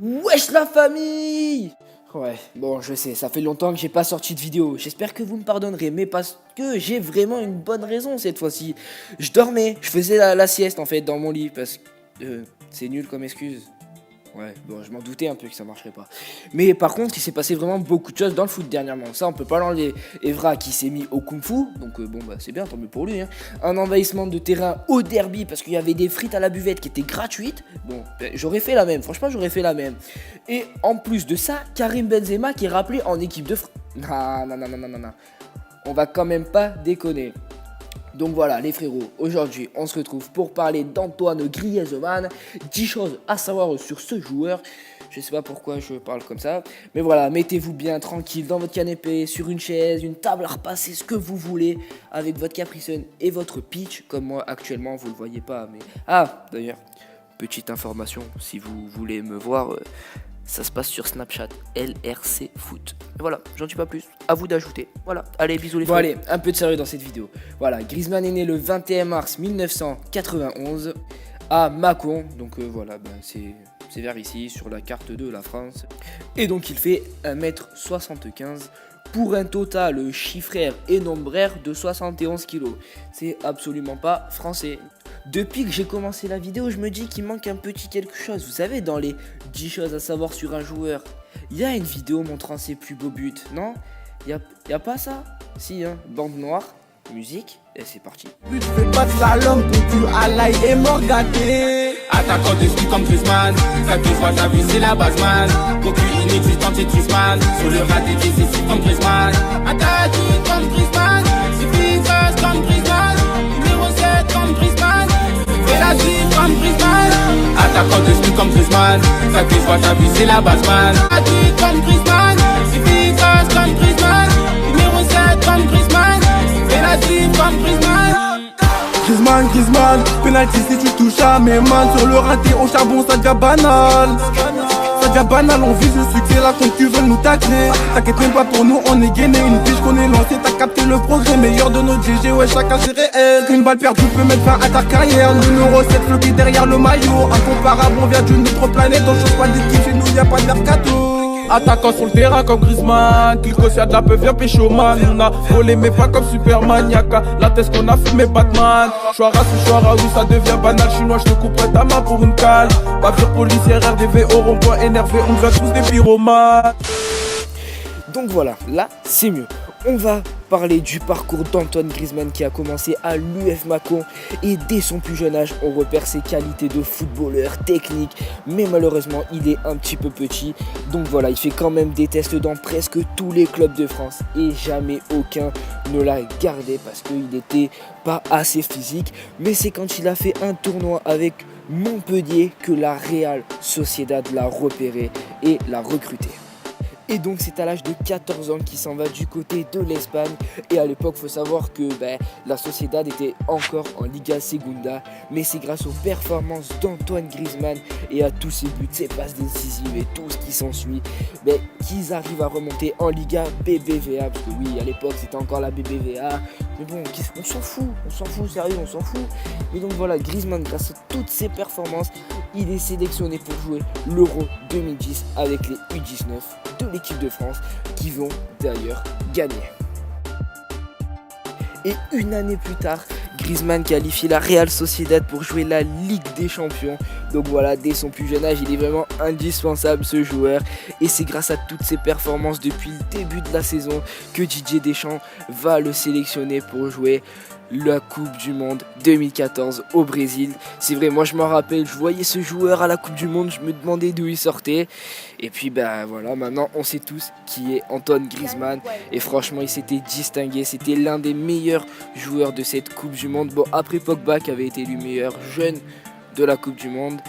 Wesh la famille! Ouais, bon, je sais, ça fait longtemps que j'ai pas sorti de vidéo. J'espère que vous me pardonnerez, mais parce que j'ai vraiment une bonne raison cette fois-ci. Je dormais, je faisais la sieste en fait dans mon lit parce que c'est nul comme excuse. Ouais, bon, je m'en doutais un peu que ça marcherait pas. Mais par contre, il s'est passé vraiment beaucoup de choses dans le foot dernièrement. Ça, on peut pas l'enlever. Evra qui s'est mis au kung-fu, donc bon, bah c'est bien, tant mieux pour lui. Hein. Un envahissement de terrain au derby parce qu'il y avait des frites à la buvette qui étaient gratuites. Bon, j'aurais fait la même, franchement, j'aurais fait la même. Et en plus de ça, Karim Benzema qui est rappelé en équipe de France. Non. On va quand même pas déconner. Donc voilà les frérots, aujourd'hui on se retrouve pour parler d'Antoine Griezmann. 10 choses à savoir sur ce joueur. Je sais pas pourquoi je parle comme ça, mais voilà, mettez-vous bien tranquille dans votre canapé, sur une chaise, une table à repasser, ce que vous voulez, avec votre Capri Sun et votre pitch, comme moi actuellement, vous le voyez pas, mais... Ah, d'ailleurs, petite information, si vous voulez me voir... Ça se passe sur Snapchat, LRC Foot. Et voilà, j'en dis pas plus, à vous d'ajouter. Voilà, allez, bisous les frères. Bon allez, un peu de sérieux dans cette vidéo. Voilà, Griezmann est né le 21 mars 1991 à Mâcon. Donc voilà, c'est vers ici, sur la carte de la France. Et donc il fait 1m75 pour un total chiffraire et nombraire de 71 kg. C'est absolument pas français. Depuis que j'ai commencé la vidéo, je me dis qu'il manque un petit quelque chose. Vous savez, dans les 10 choses à savoir sur un joueur, il y a une vidéo montrant ses plus beaux buts, non? Y a pas ça? Si, hein, bande noire, musique, et c'est parti. Tu fais pas de slalom, ton cul à l'ail est morgaté. Attaquant de ski comme Griezmann, ça te voit ta vie c'est la base man. Aucune inexistante c'est Griezmann, sur le raté décisif comme Griezmann. Attaquant comme Griezmann, efficace comme Griezmann, numéro 7 comme Griezmann, fais la suite comme Griezmann. Attaquant de ski comme Griezmann, ça te voit ta vie c'est la base man. Attaquant comme Griezmann, efficace comme Griezmann, numéro 7 comme Griezmann, fais la suite comme Griezmann. Griezmann, penalty si tu touches à mes mains. Sur le raté au charbon ça devient banal. Ça devient banal, on vise le succès là quand tu veux nous tacler. T'inquiète même pas pour nous, on est gainé. Une biche qu'on est lancé, t'as capté le progrès. Meilleur de nos GG, ouais chacun c'est réel. Une balle perdue peut mettre fin à ta carrière. Numéro 7 floqué derrière le maillot. Incomparable, on vient d'une autre planète. On change pas d'équipe, chez nous y'a pas de mercato. Attaquant sur le terrain comme Griezmann, Kilko s'y a de la peu, viens pécho man. On a volé mais pas comme Superman, y'a qu'à la tête qu'on a fumé Batman. Chouara sous chouara, oui ça devient banal. Chinois, je te couperai ta main pour une cale. Bavure policière, RDV au rond-point énervé, on devient tous des pyromanes. Donc voilà, là c'est mieux. On va parler du parcours d'Antoine Griezmann qui a commencé à l'UF Mâcon et dès son plus jeune âge on repère ses qualités de footballeur technique, mais malheureusement il est un petit peu petit, donc voilà, il fait quand même des tests dans presque tous les clubs de France et jamais aucun ne l'a gardé parce qu'il n'était pas assez physique, mais c'est quand il a fait un tournoi avec Montpellier que la Real Sociedad l'a repéré et l'a recruté. Et donc c'est à l'âge de 14 ans qu'il s'en va du côté de l'Espagne. Et à l'époque, il faut savoir que la Sociedad était encore en Liga Segunda. Mais c'est grâce aux performances d'Antoine Griezmann et à tous ses buts, ses passes décisives et tout ce qui s'ensuit, qu'ils arrivent à remonter en Liga BBVA. Parce que oui, à l'époque, c'était encore la BBVA. Mais bon, on s'en fout, sérieux, on s'en fout. Et donc voilà, Griezmann, grâce à toutes ses performances, il est sélectionné pour jouer l'Euro 2010 avec les U19 de l'équipe de France qui vont d'ailleurs gagner. Et une année plus tard, Griezmann qualifie la Real Sociedad pour jouer la Ligue des Champions. Donc voilà, dès son plus jeune âge, il est vraiment indispensable ce joueur. Et c'est grâce à toutes ses performances depuis le début de la saison que Didier Deschamps va le sélectionner pour jouer la Coupe du Monde 2014 au Brésil. C'est vrai, moi je m'en rappelle, je voyais ce joueur à la Coupe du Monde, je me demandais d'où il sortait. Et puis voilà, maintenant on sait tous qui est Antoine Griezmann. Et franchement, il s'était distingué, c'était l'un des meilleurs joueurs de cette Coupe du Monde. Bon, après Pogba qui avait été élu meilleur jeune de la Coupe du Monde.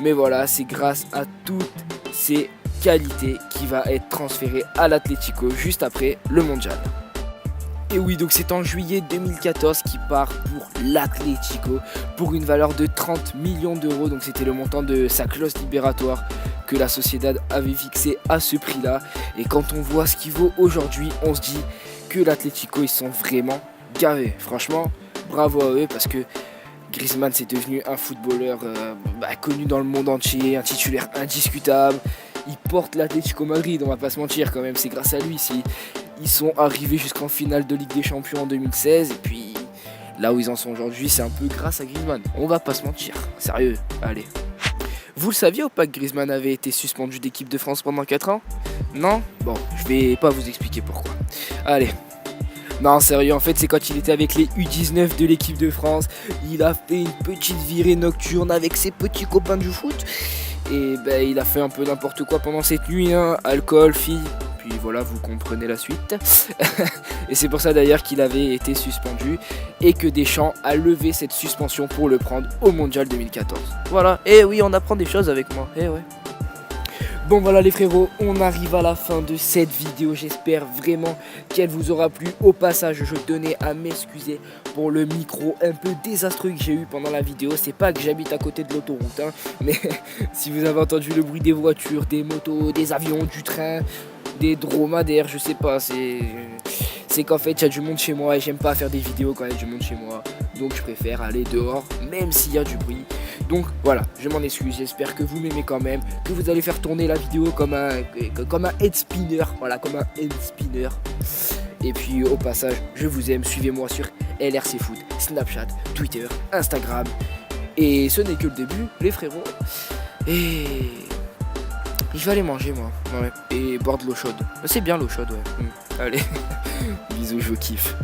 Mais voilà, c'est grâce à toutes ces qualités qu'il va être transféré à l'Atlético juste après le Mondial. Et oui, donc c'est en juillet 2014 qu'il part pour l'Atlético pour une valeur de 30 millions d'euros. Donc c'était le montant de sa clause libératoire que la Sociedad avait fixé à ce prix-là. Et quand on voit ce qu'il vaut aujourd'hui, on se dit que l'Atlético, ils sont vraiment gavés. Franchement, bravo à eux parce que Griezmann c'est devenu un footballeur connu dans le monde entier, un titulaire indiscutable. Il porte l'Atlético Madrid, on va pas se mentir quand même, c'est grâce à lui si ils sont arrivés jusqu'en finale de Ligue des Champions en 2016 et puis là où ils en sont aujourd'hui c'est un peu grâce à Griezmann, on va pas se mentir, sérieux, allez. Vous le saviez ou pas que Griezmann avait été suspendu d'équipe de France pendant 4 ans? Non? Bon, je vais pas vous expliquer pourquoi. Allez. Non, sérieux, en fait, c'est quand il était avec les U19 de l'équipe de France. Il a fait une petite virée nocturne avec ses petits copains du foot. Et il a fait un peu n'importe quoi pendant cette nuit, hein. Alcool, filles. Puis voilà, vous comprenez la suite. Et c'est pour ça d'ailleurs qu'il avait été suspendu. Et que Deschamps a levé cette suspension pour le prendre au Mondial 2014. Voilà, et oui, on apprend des choses avec moi. Eh ouais. Bon voilà les frérots, on arrive à la fin de cette vidéo, j'espère vraiment qu'elle vous aura plu. Au passage, je tenais à m'excuser pour le micro un peu désastreux que j'ai eu pendant la vidéo. C'est pas que j'habite à côté de l'autoroute, hein, mais si vous avez entendu le bruit des voitures, des motos, des avions, du train, des dromadaires, je sais pas, c'est qu'en fait il y a du monde chez moi et j'aime pas faire des vidéos quand il y a du monde chez moi. Donc je préfère aller dehors, même s'il y a du bruit. Donc voilà, je m'en excuse, j'espère que vous m'aimez quand même, que vous allez faire tourner la vidéo comme un head spinner, voilà, comme un head spinner. Et puis au passage, je vous aime, suivez-moi sur LRC Foot, Snapchat, Twitter, Instagram. Et ce n'est que le début, les frérots. Et je vais aller manger moi, ouais. Et boire de l'eau chaude. C'est bien l'eau chaude, ouais. Allez, bisous, je vous kiffe.